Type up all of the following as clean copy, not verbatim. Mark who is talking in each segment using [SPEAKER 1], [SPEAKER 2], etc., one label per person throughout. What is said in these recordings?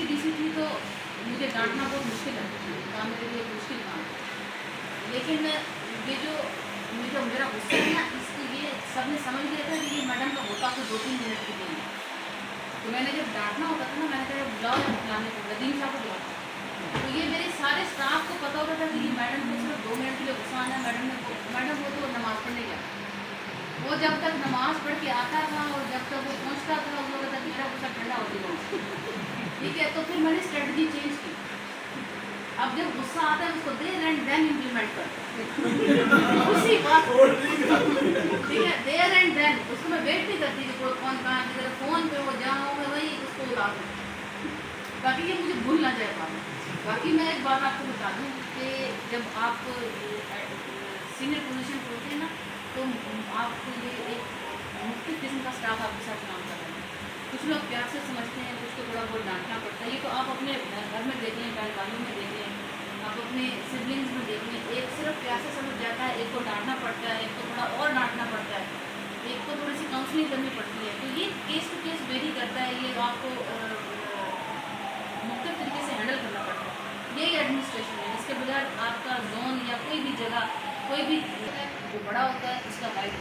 [SPEAKER 1] SC थी तो मुझे डांटना बहुत मुश्किल है, काम मेरे लिए मुश्किल काम है। लेकिन ये जो मेरा गुस्सा है ना, इसको ये सबने समझ लिया था कि ये मैडम का होता तो 2-3 मिनट के लिए। तो मैंने जब डांटना होता था ना, मैंने कहा बुलाओ या बुलाने को नदीम साहब को बुलाओ। तो ये मेरे सारे स्टाफ को पता होता था कि ये मैडम को सिर्फ 2 मिनट के लिए गुस्सा आना है। मैडम वो तो नमाज़ पढ़ने गया, वो जब तक नमाज़ पढ़ के आता था और जब तक वो पहुँचता था उन लोगों तक मेरा गुस्सा ठंडा हो गया। ठीक है, तो फिर मैंने स्ट्रेटजी चेंज की। अब जब गुस्सा आता है उसको देयर एंड देन इम्प्लीमेंट कर उसी बात ठीक है, देयर एंड देन उसको मैं वेट नहीं करती कि कौन कहाँ है, फ़ोन पे वो जहाँ होगा वही उसको उड़ा दूँ, ताकि ये मुझे भूल ना जाए पाए। बाकी मैं एक बात आपको बता दूँ कि जब आप सीनियर पोजीशन पे होते हैं ना, तो आपको ये एक मुख्तलिफ किस्म का स्टाफ आपके साथ काम कर रहा है। कुछ लोग प्यार से समझते हैं, कुछ को थोड़ा बहुत डांटना पड़ता है। ये तो आप अपने घर में देख लें, बहन भाइयों में देख लें, आप अपने सिबलिंग्स में देख लें। एक सिर्फ प्यार से समझ जाता है, एक को डांटना पड़ता है, एक को थोड़ा और डांटना पड़ता है, एक को थोड़ी सी काउंसलिंग करनी पड़ती है। तो ये केस टू केस वेरी करता है, ये आपको मुख्तलिफ तरीके से हैंडल करना पड़ता है। यही एडमिनिस्ट्रेशन है, इसके बगैर आपका जोन या कोई भी जगह कोई भी जो बड़ा होता है उसका राइट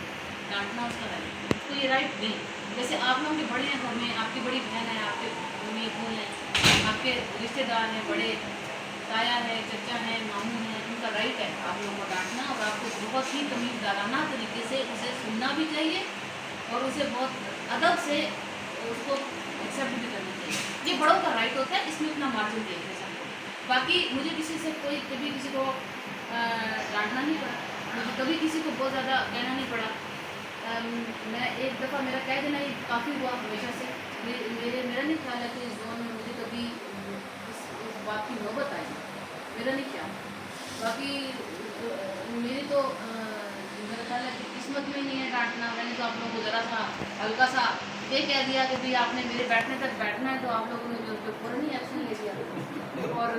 [SPEAKER 1] डांटना, उसका राइट, तो ये राइट नहीं। जैसे आप लोग के बड़े हैं घर में, आपकी बड़ी बहन है, आपके मम्मी अबू हैं, आपके रिश्तेदार हैं, बड़े ताया है, चचा हैं, मामू हैं, उनका राइट है आप लोगों को डांटना, और आपको बहुत ही तमीज़दाराना तरीके से उसे सुनना भी चाहिए और उसे बहुत अदब से उसको एक्सेप्ट भी करना चाहिए। ये बड़ों का राइट होता है, इसमें अपना मार्जिन देखने सबको। बाकी मुझे किसी से कभी किसी को डांटना नहीं पड़ा, मुझे कभी किसी को बहुत ज़्यादा कहना नहीं पड़ा। मैं एक दफ़ा मेरा कह देना ये काफ़ी हुआ हमेशा से। मेरा नहीं ख्याल है कि इस जोन में मुझे कभी इस बात की नौबत आई, मेरा नहीं ख्याल। बाकी मेरी तो मेरा ख्याल है कि किस्मत में नहीं है डांटना। मैंने तो आप लोगों को ज़रा सा हल्का सा ये कह दिया कि भाई आपने मेरे बैठने तक बैठना है, तो आप लोगों ने जो उस पर फ़ौरन ही एक्शन ले लिया और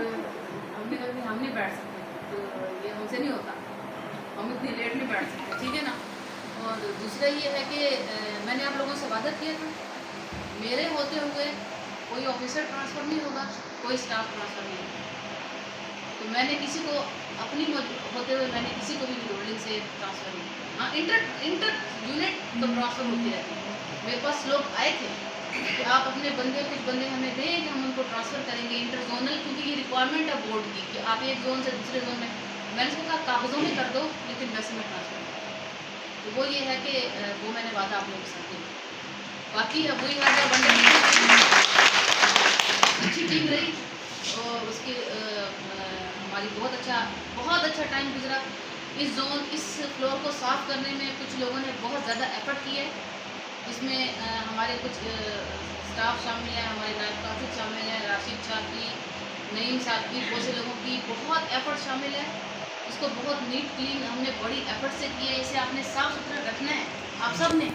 [SPEAKER 1] हमने कभी हम नहीं बैठ सकते, तो ये हमसे नहीं होता, हम इतनी लेट नहीं बैठ सकते, ठीक है ना। और दूसरा ये है कि मैंने आप लोगों से वादा किया था, मेरे होते हुए कोई ऑफिसर ट्रांसफ़र नहीं होगा, कोई स्टाफ ट्रांसफ़र नहीं होगा। तो मैंने किसी को अपनी होते हुए मैंने किसी को भी होल्डिंग से ट्रांसफ़र नहीं किया। हाँ, इंटर यूनिट तो ट्रांसफ़र होती रहती है। मेरे पास लोग आए थे कि आप अपने कुछ बंदे हमें दें कि हम उनको ट्रांसफ़र करेंगे इंटर जोनल, क्योंकि ये रिक्वायरमेंट है बोर्ड की कि आप एक जोन से दूसरे जोन में। मैंने उसको कहा कागज़ों में कर दो, लेकिन वैसे में ट्रांसफ़र। तो वो ये है कि वो मैंने वादा आप लोगों के साथ किया। बाकी अब वही है, अच्छी टीम रही और उसके हमारी बहुत अच्छा टाइम गुजरा। इस फ्लोर को साफ़ करने में कुछ लोगों ने बहुत ज़्यादा एफर्ट किया है। इसमें हमारे कुछ स्टाफ शामिल है, हमारे नायब कासिद शामिल है, राशिद साहब की, नईम साहब की, बहुत से लोगों की बहुत एफर्ट शामिल है। इसको बहुत नीट क्लीन हमने बड़ी एफर्ट से किया है। इसे आपने साफ़ सुथरा रखना है, आप सब ने।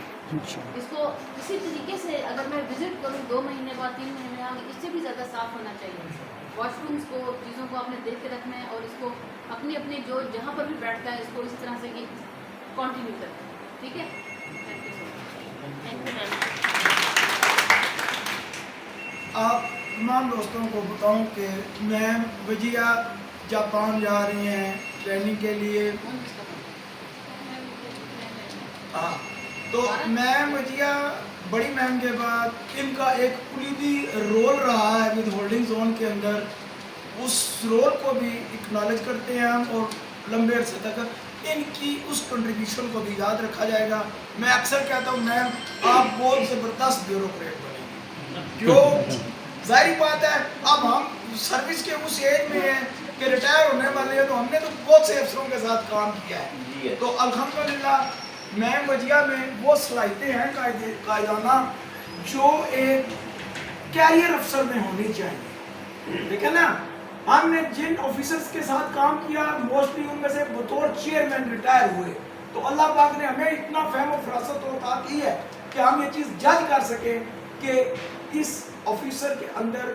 [SPEAKER 1] इसको किसी तरीके से अगर मैं विज़िट करूँ 2 महीने बाद 3 महीने बाद, इससे भी ज़्यादा साफ़ होना चाहिए। वॉशरूम्स को, चीज़ों को आपने देख के रखना है और इसको अपनी जो जहाँ पर भी बैठता है इसको इस तरह से कि कंटिन्यू करें, ठीक है। Thank you so much.
[SPEAKER 2] आप तमाम दोस्तों को बताऊं कि मैम वजिया जापान जा रही हैं ट्रेनिंग के लिए। हाँ, तो मैम वजिया बड़ी मैम के बाद इनका एक कुलीदी रोल रहा है विद होल्डिंग जोन के अंदर, उस रोल को भी एक्नॉलेज करते हैं हम और लंबे अरसे तक इनकी उस कंट्रीब्यूशन को भी याद रखा जाएगा। मैं अक्सर कहता हूँ मैम आप बहुत ज़बरदस्त ब्यूरोक्रेट बनेंगी, जो जाहिर बात है अब हम सर्विस के उस एज में हैं कि रिटायर होने वाले हैं, तो हमने तो बहुत से अफसरों के साथ काम किया है। तो अल्हम्दुलिल्लाह मैम वजिया में वो सलाहियतें हैं कायदाना जो एक कैरियर अफसर में होनी चाहिए। ठीक है ना, हमने जिन ऑफिसर्स के साथ काम किया मोस्टली उनमें से बतौर चेयरमैन रिटायर हुए, तो अल्लाह पाक ने हमें इतना फहम और फरासत और अता की है कि हम ये चीज़ जज कर सकें कि इस ऑफिसर के अंदर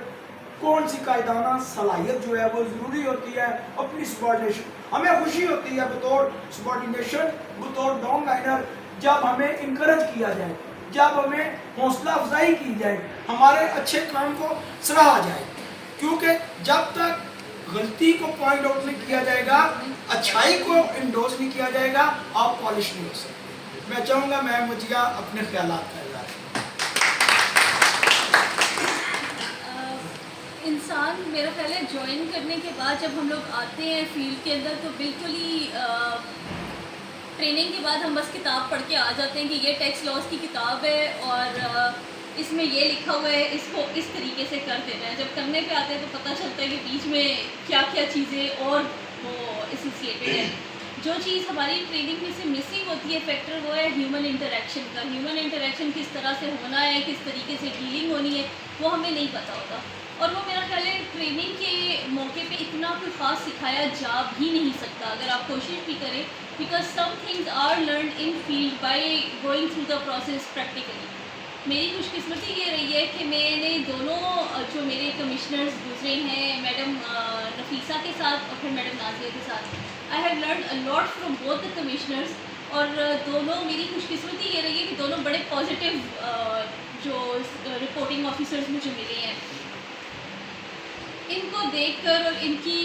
[SPEAKER 2] कौन सी कायदाना सलाहियत जो है वो ज़रूरी होती है। अपनी सबॉर्डिनेशन हमें खुशी होती है बतौर सबॉर्डिनेशन, बतौर डाउन लाइनर, जब हमें इनकरेज किया जाए, जब हमें हौसला अफजाई की जाए, हमारे अच्छे काम को सराहा जाए। क्योंकि जब तक गलती को पॉइंट आउट नहीं किया जाएगा, अच्छाई को इंडोर्स नहीं किया जाएगा, आप पॉलिश नहीं हो सकते। मैं चाहूँगा मैम मुझिया अपने ख्यालात का इजहार।
[SPEAKER 3] इंसान मेरा ख्याल है ज्वाइन करने के बाद जब हम लोग आते हैं फील्ड के अंदर तो बिल्कुल ही ट्रेनिंग के बाद हम बस किताब पढ़ के आ जाते हैं कि ये टैक्स लॉस की किताब है और इसमें ये लिखा हुआ है, इसको इस तरीके से कर देना है। जब करने पे आते हैं तो पता चलता है कि बीच में क्या क्या चीज़ें और वो एसोसिएटेड है। जो चीज़ हमारी ट्रेनिंग में से मिसिंग होती है फैक्टर, वो है ह्यूमन इंटरेक्शन का। ह्यूमन इंटरेक्शन किस तरह से होना है, किस तरीके से डीलिंग होनी है, वो हमें नहीं पता होता। और वो मेरा ख्याल है ट्रेनिंग के मौके पे इतना कोई ख़ास सिखाया जा भी नहीं सकता अगर आप कोशिश भी करें, because some things are learn in field by going through the process practically. मेरी खुशकिस्मती ये रही है कि मैंने दोनों जो मेरे कमिश्नर्स दूसरे हैं, मैडम नफीसा के साथ और फिर मैडम नाजिया के साथ, I have learn a lot from both the commissioners. और दोनों, मेरी खुशकिस्मती ये रही है कि दोनों बड़े पॉजिटिव जो रिपोर्टिंग ऑफिसर्स मुझे मिले हैं, इनको देखकर और इनकी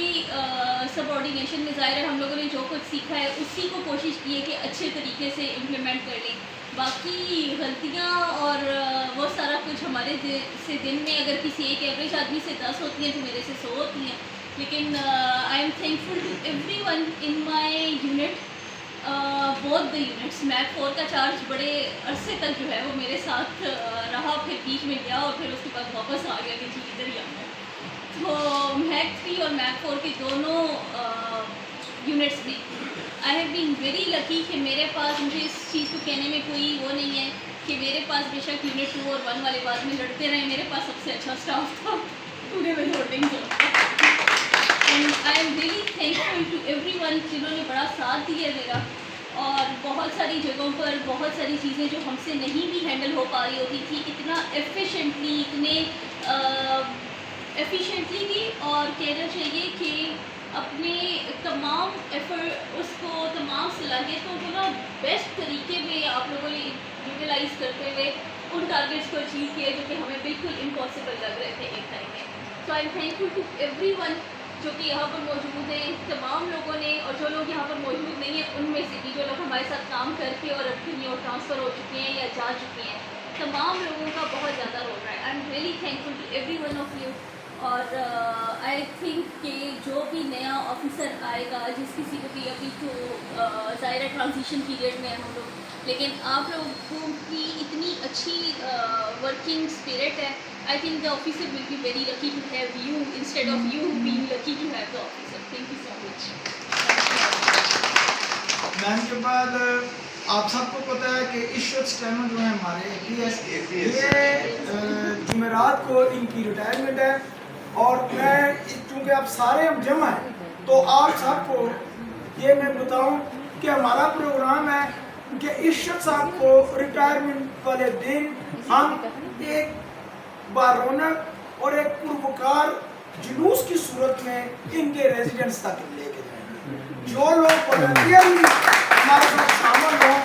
[SPEAKER 3] सबऑर्डिनेशन में ज़ाहिर है हम लोगों ने जो कुछ सीखा है उसी को कोशिश की है कि अच्छे तरीके से इम्प्लीमेंट कर लें। बाकी गलतियाँ और वो सारा कुछ हमारे से दिन में अगर किसी एक एवरेज आदमी से 10 होती हैं तो मेरे से 100 होती हैं। लेकिन I am thankful to everyone in my unit, both the units. मैक 4 का चार्ज बड़े अरसे तक जो है वो मेरे साथ रहा, फिर बीच में गया और फिर उसके बाद वापस आ गया कि जी इधर ही आना है। तो मैक 3 और मैक 4 के दोनों यूनिट्स में I have been very lucky कि मेरे पास, मुझे इस चीज़ को कहने में कोई वो नहीं है कि मेरे पास बेशक यूनिट 2 और 1 वाले बाद में लड़ते रहे, मेरे पास सबसे अच्छा स्टाफ था पूरे with holding zone. And I am really thankful to everyone जिन्होंने बड़ा साथ दिया मेरा। और बहुत सारी जगहों पर बहुत सारी चीज़ें जो हमसे नहीं भी हैंडल हो पा रही होती थी, इतना एफिशिएंटली, इतने एफिशिएंटली भी, और कहना चाहिए कि अपने तमाम एफर्ट, उसको तमाम सलाहियतों को ना बेस्ट तरीके में आप लोगों ने यूटिलाइज़ करते हुए उन टारगेट्स को अचीव किया जो कि हमें बिल्कुल इम्पॉसिबल लग रहे थे एक टाइम में। So I am thankful to everyone जो कि यहाँ पर मौजूद हैं, तमाम लोगों ने, और जो लोग यहाँ पर मौजूद नहीं हैं उनमें से भी जो लोग हमारे साथ काम करके और अब कहीं और ट्रांसफ़र हो चुके हैं या जा चुके हैं, तमाम लोगों का बहुत ज़्यादा रोल रहा है। I am really thankful to every one of you. और आई थिंक कि जो भी नया ऑफिसर आएगा, जिस किसी को भी, अभी तो ज़ाहिर ट्रांजिशन पीरियड में हम लोग, लेकिन आप लोगों की इतनी अच्छी वर्किंग स्पिरिट है, I think the officer will be very lucky to have you instead of you being lucky to have the officer. Thank you so much.
[SPEAKER 2] Ma'am के बाद आप सबको पता है कि इशरत स्टेनो जो है हमारे APS, ये जुमेरात को इनकी रिटायरमेंट है। और मैं, चूँकि आप सारे हम जमा हैं, तो आप सबको ये मैं बताऊं कि हमारा प्रोग्राम है कि इशरत साहब को रिटायरमेंट वाले दिन हम एक बारौनक और एक पुरवकार जुलूस की सूरत में इनके रेजिडेंस तक लेके जाएंगे। जो लोग वॉलंटियरली हमारे साथ शामिल हों,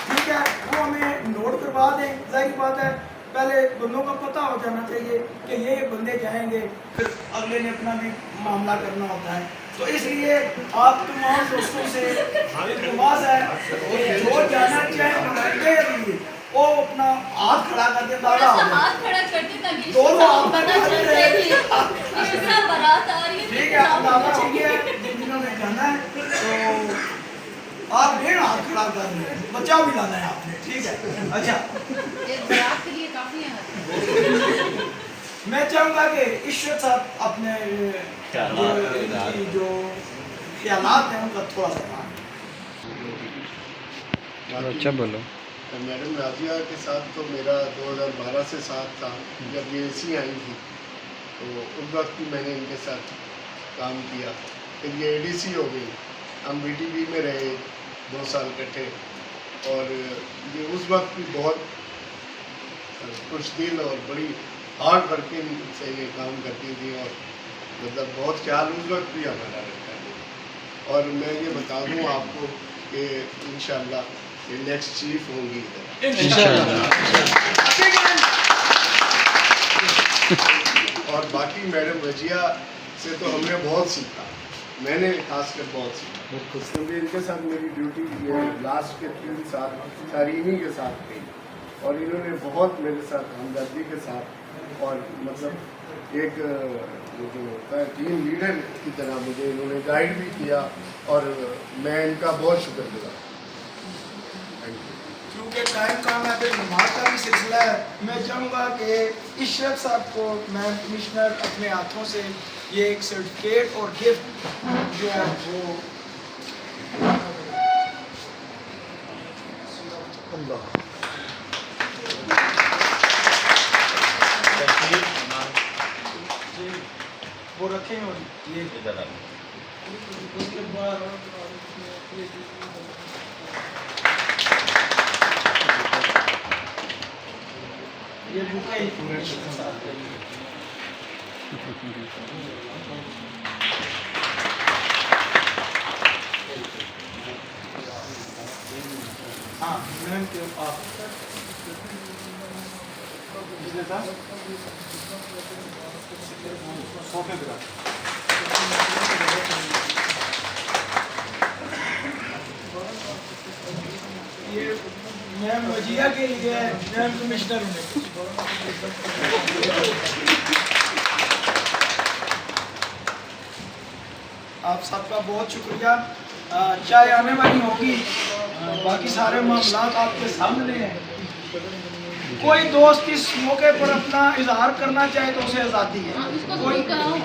[SPEAKER 2] ठीक है, वो हमें नोट करवा दें। जाहिर बात है पहले बंदों का पता हो जाना चाहिए कि ये बंदे जाएंगे, फिर अगले ने अपना भी मामला करना होता है। तो इसलिए आप तमाम दोस्तों से गुजारिश है कि जो जाना चाहे वो अपना हाथ खड़ा करके दादा
[SPEAKER 3] हाथ खड़ा करते ताकि
[SPEAKER 2] दोनों हाथ
[SPEAKER 3] पता चल जाए कि कितना बारात आ रही है।
[SPEAKER 2] ठीक है, आप दादा चाहिए जिन दिनों में जाना है तो आप 1.5 हाथ खड़ा कर रहे हैं, बच्चा भी लाना है आपने, ठीक है। अच्छा,
[SPEAKER 1] एक बारात के लिए काफ़ी है।
[SPEAKER 2] मैं चाहूँगा कि इशरत साहब अपने जो ख्यालात हैं उनका थोड़ा सा
[SPEAKER 4] अच्छा बोलो।
[SPEAKER 5] मैडम नाजिया के साथ तो मेरा 2012 से साथ था, जब ये AC आई थी तो उस वक्त भी मैंने इनके साथ काम किया। फिर ये ADC हो गई, हम BTB में रहे 2 साल इकट्ठे, और ये उस वक्त भी बहुत खुश दिल और बड़ी हार्ड वर्किंग से ये काम करती थी, और मतलब बहुत ख्याल उस वक्त भी हमारा रखा है। और मैं ये बता दूँ आपको कि इंशाल्लाह ये नेक्स्ट चीफ होंगी इधर। और बाकी मैडम रजिया से तो हमने बहुत सीखा, मैंने खासकर बहुत सीखा, क्योंकि इनके साथ मेरी ड्यूटी ये लास्ट के 3 साल सारी इन्हीं के साथ थी और इन्होंने बहुत मेरे साथ हमदर्दी के साथ और मतलब एक जो होता है टीम लीडर की तरह मुझे इन्होंने गाइड भी किया और मैं इनका बहुत शुक्रगुजार। Thank you.
[SPEAKER 2] क्योंकि टाइम कम है, फिर नमाज का भी सिलसिला है, मैं चाहूँगा कि इशरत साहब को मैम कमिश्नर अपने हाथों से ये एक सर्टिफिकेट और गिफ्ट जो है वो वो रखें और ये उसके बाद ये बुके ही पूरे साथ हाँ मैम के आप किसने था सोफे पे ये मैम वजिया के लिए मैम कमिश्नर होने आप सबका बहुत शुक्रिया। चाय आने वाली होगी, बाकी सारे मामलात आपके सामने हैं। कोई दोस्त इस मौके पर अपना इजहार करना चाहे तो उसे आज़ादी है।
[SPEAKER 1] हाँ, उसको तो कराओ।